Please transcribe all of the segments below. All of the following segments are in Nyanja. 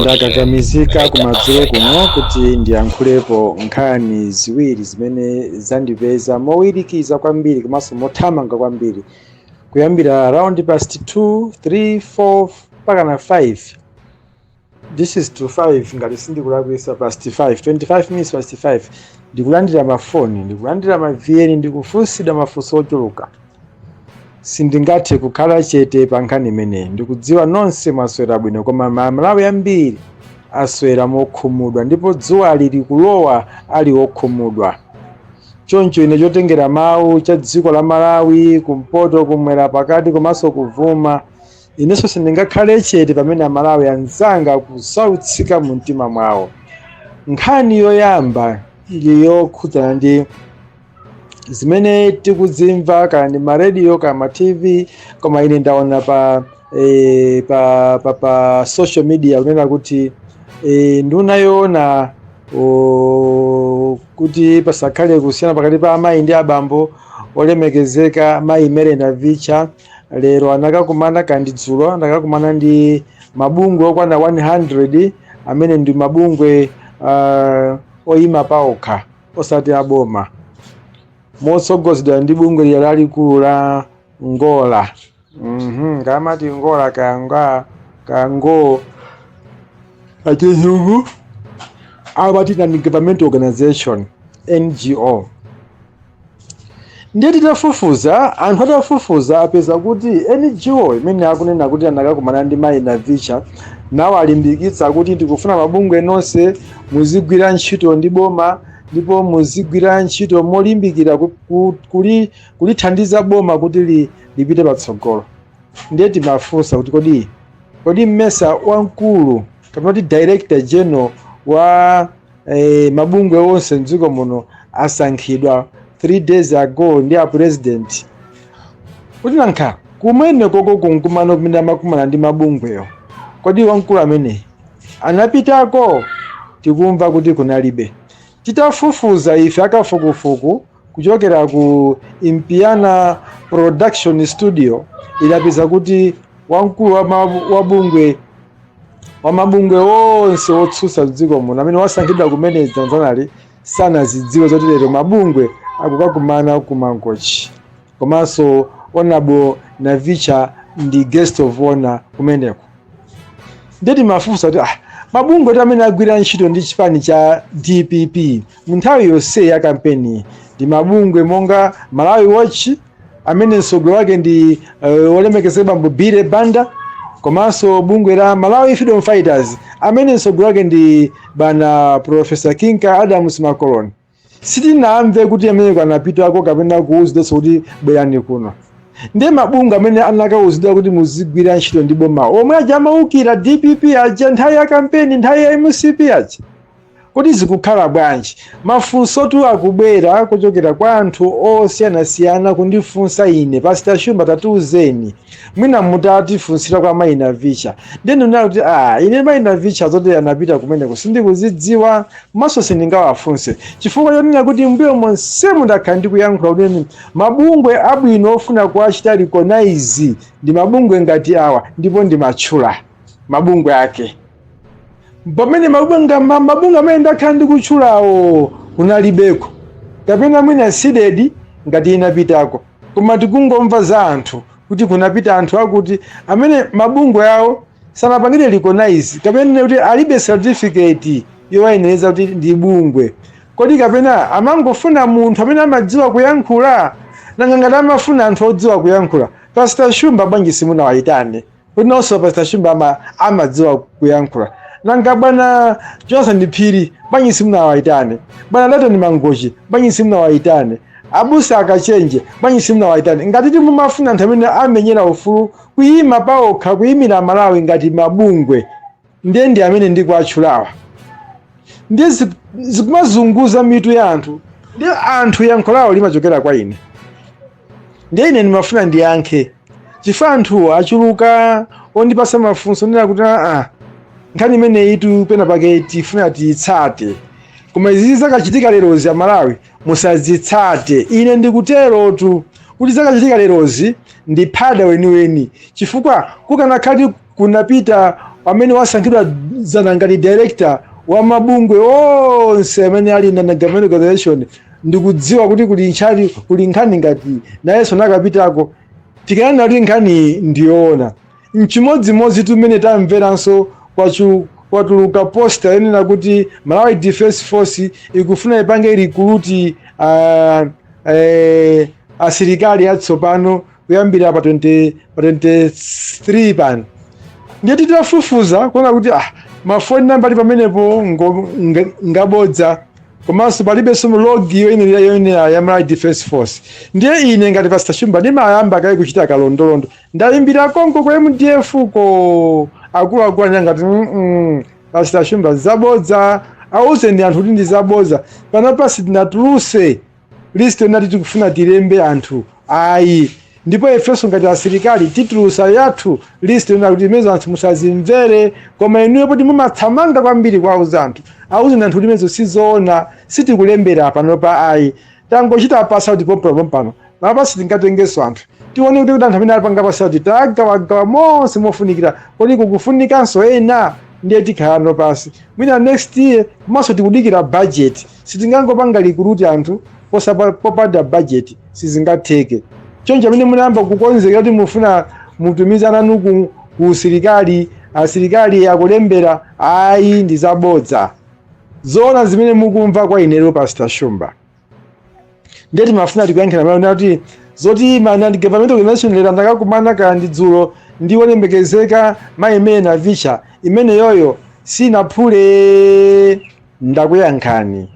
ndakakamizika kumadzulo kuno kuti ndiyankhulepo nkhani ziwiri zimene zandipeza mowirikiza kwambiri komanso mothamanga kwambiri kuyambira around past 2, 3, 4 mpaka na 5. This is to 5 ngati sindikulakwisa past 5, 25 minutes past 5. Ndikulandira mafoni, ndikulandira mavn, ndikufunsidwa mafunso ochuluka. Sindingathe kukhala chete pa nkhani imeneyi. Ndikudziwa nonse mwaswera bwino koma Malawi ambiri aswera mokhumudwa ndipo dzuwa lili kulowa ali okhumudwa. Choncho ine chotengera mawu cha dziko la Malawi kumpoto kumwera pakati komanso kuvuma, inenso sindingakhale chete pamene Amalawi anzanga kusautsika mu mtima mwawo. Nkhani yoyamba ili yokhudzana ndi zimene tikuzimva kana ndi marediyo kana ma TV, koma ine ndaona pa social media kunena kuti nduna yoona kuti pasakhale kusiyana pakati pa amayi ndi abambo olemekezeka mayi Mary Navicha lero anakakumana kandi dzulo anakakumana ndi mabungwe okwana 100 amene ndi mabungwe oyima paokha osati aboma, motsogozedwa ndi bungwe lya lalikulu la Ngola. Ngamati Ngola kango achizungu amati non-government organization, NGO. Ndiye titafufuza anthu atafufuza apeza kuti NGO imene akunena kuti anakakumana ndi mayi Navicha nawo alimbikitsa kuti tikufuna mabungwe nonse muzigwira ntchito ndi boma ndipo muzigwira ntchito molimbikira kulithandiza boma kuti lipite patsogolo. Ndiye timafunsa kuti kodi mmesa wamkulu kapena kuti director general wa mabungwe onse mdziko muno asankhidwa 3 days ago ndi a president, kuti nankha kumene koko kunkumano kumene amakumana ndi mabungweyo kodi wamkulu amene anapitako? Tikumva kuti kunalibe. Titafufuza ife akafukufuku kuchokera ku Impiana Production Studio idapeza kuti wamkulu wa mabungwe onse otsutsa dziko muno amene wasankhidwa kumene zanzanali sanazidziwe zoti lero mabungwe akukakumana ku Mangochi, komanso Honorable Navicha ndi guest of honor kumeneko. Ndeti mafunsa kuti mabungwe amene agwira ntchito ndi chipani cha DPP mu nthawi yonse ya kampeni ndi mabungwe monga Malawi Watch amene msogolo wake ndi olemekezeka Bambo Bire Banda, komanso bungwe la Malawi Freedom Fighters amene msogolo wake ndi bana Professor Kinka Adams Makoloni. Sitinamve kuti amene anapitako kapena kuwuzidwa kuti bwerani kuno. Ndiye mabungwe amene anakawuzidwa kuti muzigwira ntchito ndi boma omwe aja amaukira DPP aja nthawi ya kampeni, nthawi ya MCP aja, kuti zikukhala bwanji? Mafunso tu akubwera kuchokera kwa anthu osiyanasiyana kundifunsa ine, Pastor Shumba tatiuzeni mwina mutatifunsira kwa mayi Navicha. Ndiye ndinena kuti ine mayi Navicha zoti anapita kumeneko sindikuzidziwa maso sindingawafunse, chifukwa chonena kuti mbuyo monse mundakhala ndikuyankhula kuti mabungwe abwino ofuna kuachita recognize ndi mabungwe ngati awa, ndipo ndimatchula mabungwe ake. Pamene mabungwe amene ndakhala ndikutchulawo kunalibeko kapena mwina sidedi ngati inapitako, koma tikungomva za anthu kuti kunapita anthu akuti amene mabungwe awo sanapangire recognize kapena kuti alibe certificate yowayenereza kuti ndi bungwe. Kodi kapena amangofuna munthu amene amadziwa kuyankhula? Nanga ngati amafuna anthu odziwa kuyankhula, Pastor Shumba bwanji simunawayitane kuti nonso Pastor Shumba amadziwa kuyankhula? Nanga bwana Johnson Phiri bwanji simunawayitane? Bwana Latoni Mangochi bwanji simunawayitane? Abusa Akachenje bwanji simunawayitane? Ngati timumafuna anthu amene amenyera ufulu kuyima paokha kuyimira Malawi ngati mabungwe, ndiye ndi amene ndikuatchulawa. Ndiye zikumazunguza mitu ya anthu, ndiye anthu yankho lawo limachokera kwa ine. Ndiye ine ndimafuna ndiyankhe chifukwa anthu achuluka ondipasa mafunso nena kuti nkhani imene itu pena pake tifuna tiyitsate, koma izi zakachitika lerozi Malawi musazitsate. Ine ndikuterotu kuti zakachitika lerozi ndi phada weniweni, chifukwa kukanakhati kunapita amene wasankhidwa zana ngati director wa mabungwe onse amene ali na government organization, ndikudziwa kuti kuli nkhani ngati nayenso nakapitako. Tikayana kuti nkhani ndiyoona. Mchimodzimodzi tumene tamveranso kwatuluka posta yenena kuti Malawi Defense Force ikufuna ipange recruit asilikali atsopano kuyambira pa 23 pano. Ndiye titafufuza kuona kuti mafoni namba ali pamenepo ngabodza, komanso palibenso logi yoyenera ya Malawi Defense Force. Ndiye ine ngati Pastor Shumba ndimayamba kayi kuchita kalondolondo, ndayimbira konko kwa MDF ko akuluakulu anyangati Pastor Shumba zabodza, auze ndi anthu kuti ndi zabodza, panopa sitinatuluse list yonati tikufuna tilembe anthu ayi. Ndipo ifenso ngati asilikali titulusa yathu list yonati kuti imezo anthu musazimvere, koma inuyo poti mumathamanga kwambiri kwauza anthu, auze ndi anthu kuti imezo sizoona, sitikulembera panopa ayi. Tangochita pasa kuti problem pano, mapa sitingatengeso anthu. Tione kuti anthu amene alipanga pasa kuti tagawagawa monse mofunikira, kodi kukufunikanso ena. Ndiye tikhalano pasi. Mwina next year komanso tikudikira budget. Sitingangopanga recruit anthu popanda budget, sizingatheke. Choncho amene munayamba kukonzeka kuti mufuna mutumiza nanu ku asilikali akulembera ayi ndi zabodza. Zoona zimene mukumva kwa inero Pastor Shumba. Ndiye timafuna tikuyankhira maana kuti zoti mana government organization lera ndakakumana kandi dzulo ndiwo lembekezeka maimena vicha imene yoyo sinaphule ndakuyankhani.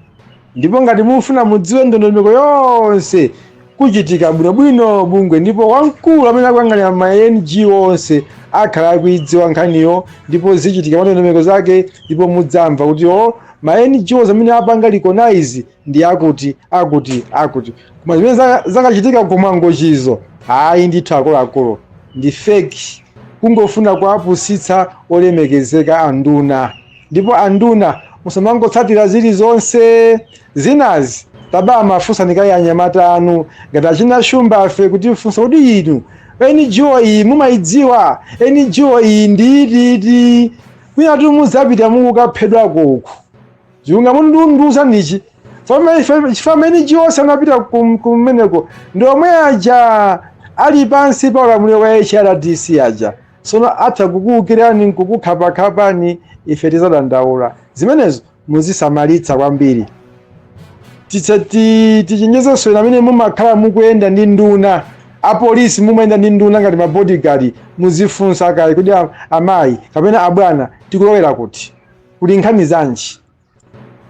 Ndipo ngati mufuna mudziwe ndondomeko yonse kuchitika bwinobwino bungwe, ndipo wamkulu amene akuyang'anira ma NGO onse akhala akuidziwa nkhaniyo, ndipo zichitika ndondomeko zake, ndipo mudzamva kuti ma NGOs amene apanga recognize ndi akuti. Koma zimene zakachitika kumangochizo ayi ndithu akuluakulu ndi fake, kungofuna kuapusitsa olemekezeka anduna. Ndipo anduna musamangotsatira zilizonse zinazi. Taba mafusa nikayi anyamata anu ngati achina Shumba afe kuti funsa kuti inu NGO iyi mumaidziwa, NGO iyi nditi kwina muzapita mukaphedwa uku. Ziunga munduza nichi fama NGO sanapita kumeneko ndomwe aja ali pansi pa ulamuliro wa HRDC aja. Sono atha kukukirani kukukhapani ife tizadandaula. Zimenezo muzisamalitsa kwambiri. Tichenjeza swera amene mumakhala mukuyenda ndi nduna, apolisi mumayenda ndi nduna ngati ma bodyguard, muzifunsa kale kuti amayi kapena abwana tikulowera kuti kuli nkhani zanji.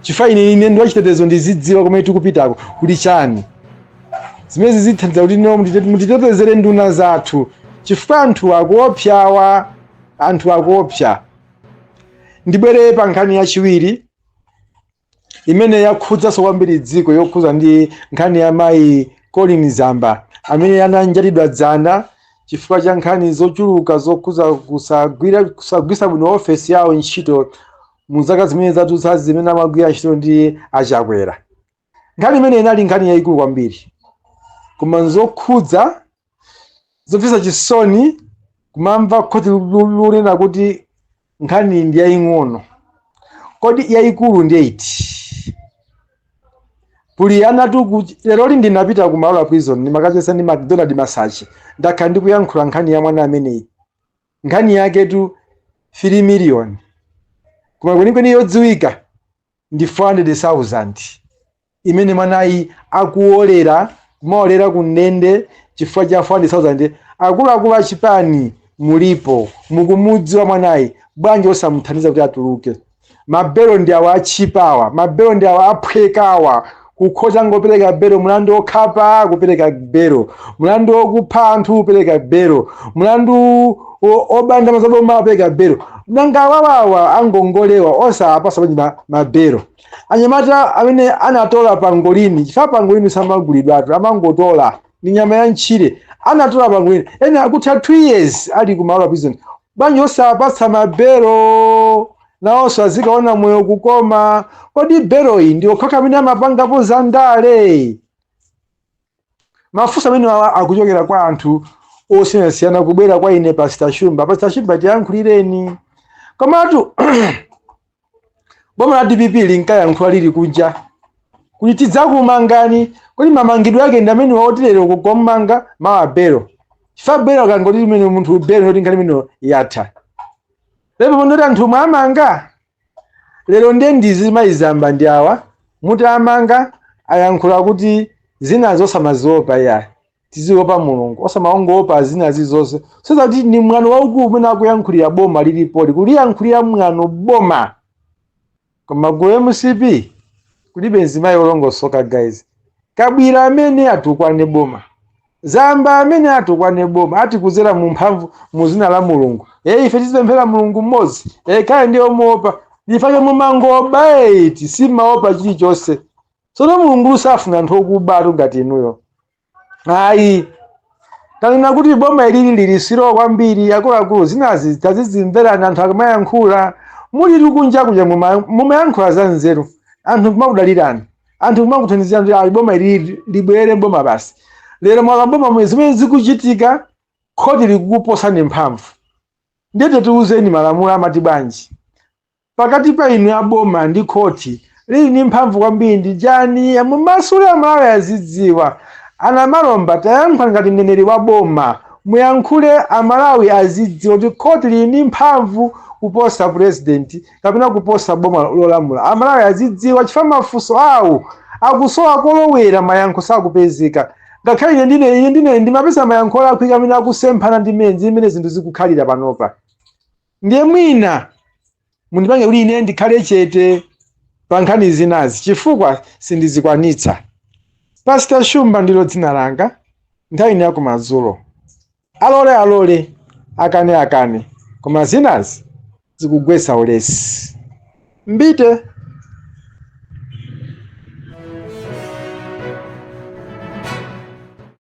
Chifukwa ine ndi wachitetezo ndizidziwa kumene tikupitako kuli chani. Zimene zithandiza kuti mutitetezere nduna zathu, chifukwa anthu akuopsa. Ndibwere pa nkhani yachiwiri imene yakhudzaso kwambiri dziko, yokhudza ndi nkhani ya mayi Colin Zamba amene ananjatidwa dzana chifukwa cha nkhani zochuluka zokhudza kusagwisa bwino ofesi yawo ntchito mu zaka zimene zathu zimene amagwira ntchito ndi achakwera. Nkhani imene inali nkhani yayikulu kwambiri, koma nzokhudza zopsa chisoni kumamva khoti lunena kuti nkhani ndi yaying'ono. Kodi yayikulu ndiye iti? Puli anatu lero ndinapita ku Malowa prison ndimakachesa ndi McDonald Masache, ndakhala ndikuyankhula nkhani ya mwana ameneyi. Nkhani yake tu 3 million. Koma kwenikweni yodziwika ndi 400,000 imene mwanayi akuolera kumaolera kunende chifukwa cha 400,000. Akuluakulu achipani mulipo mukumudziwa mwanayi, bwanji osamuthandiza kuti atuluke. Mabelo ndi awa achipawa, mabelo ndi awa aphwekawa, kukhoza ngopereka belo, mulandu okhapa kupereka belo, mulandu okupha anthu kupereka belo, mulandu obanda mazaboma kupereka belo. Nanga wawawa angongolewa osapasa bwanji mabelo. Anyamata amene anatola pangolini, chifukwa pangolini samagulidwatu, amangotola ni nyama ya ntchire, anatola pangolini. Ena akutha 2 years ali ku Malowa prison, bwanji osapasa mabelo. Naonso azikaona moyo kukoma. Kodi belo iyi ndi okha amene amapangapo za ndale. Mafusa amene akuchokera kwa anthu osiyanasiyana kubwera kwa ine Pastor Shumba tiyankhulireni. Komatu boma la DPP linkayankhula lili kunja kuti tidzakumangani, kuti mamangidwe ake ndi amene waotilero kukomanga mawa belo chifa belo kangoti limene munthu belo noti nkhani imene yatha. Lero mondoti anthu mwamanga lero ndiye ndizi mayizamba ndi awa muti amanga ayankhula kuti zinazo osamaziopa ya tiziopa Mulungu osamaongopa zinazi zonse. Soza kuti ni mwano waukulu umene akuyankhulira boma lilipoli kuliyankhulira mwano boma. Koma gulu MCP kulibe nzima yolongosoka guys. Kabwira amene atukwane boma, Zamba amene atukwane boma ati kuzera mu mphamvu mu zina la Mulungu. Ife tizipemphera Mulungu mmodzi. Kale ndiye omuopa ndifake mumangoba eti simaopa chilichonse. Sono Mulungu safuna anthu okubatu ngati inuyo. Ayi tanena kuti boma ilili lilisiro kwambiri akuluakulu zinazi tazizimverana anthu akamayankhula muli kunja kuja mumayankhula za nzeru anthu kumakudalirani anthu kumakuthandizirani kuti boma ilili libwere boma basi. Lero mwakaboma mwezi zimene zikuchitika khoti likukuposani mphamvu. Ndiyete tiuzeni malamulo amati bwanji pakati pa inu ya boma ndi khoti lili ni mphamvu kwambiri ndi jani mumasule amalawi azidziwa. Ana Malomba tayankhula ngati mneneri wa boma muyankhule amalawi azidziwa kuti khoti lili ni mphamvu kuposa president kapena kuposa boma lolamula. Amalawi azidziwa chifukwa mafunso awo akusowa kolowera mayankho sakupezeka. Ngakhale ine ndine ndimapeza mayankho akwika amene akusemphana ndi menzi imene zinthu zikukhalira panopa. Ndiye mwina mundipange kuti ine ndikhale chete pa nkhani zinazi chifukwa sindizikwanitsa. Pastor Shumba ndilo dzina langa, nthawi ya kumadzulo. Alole akane koma zinazi zikugwetsa ulesi. Mbite.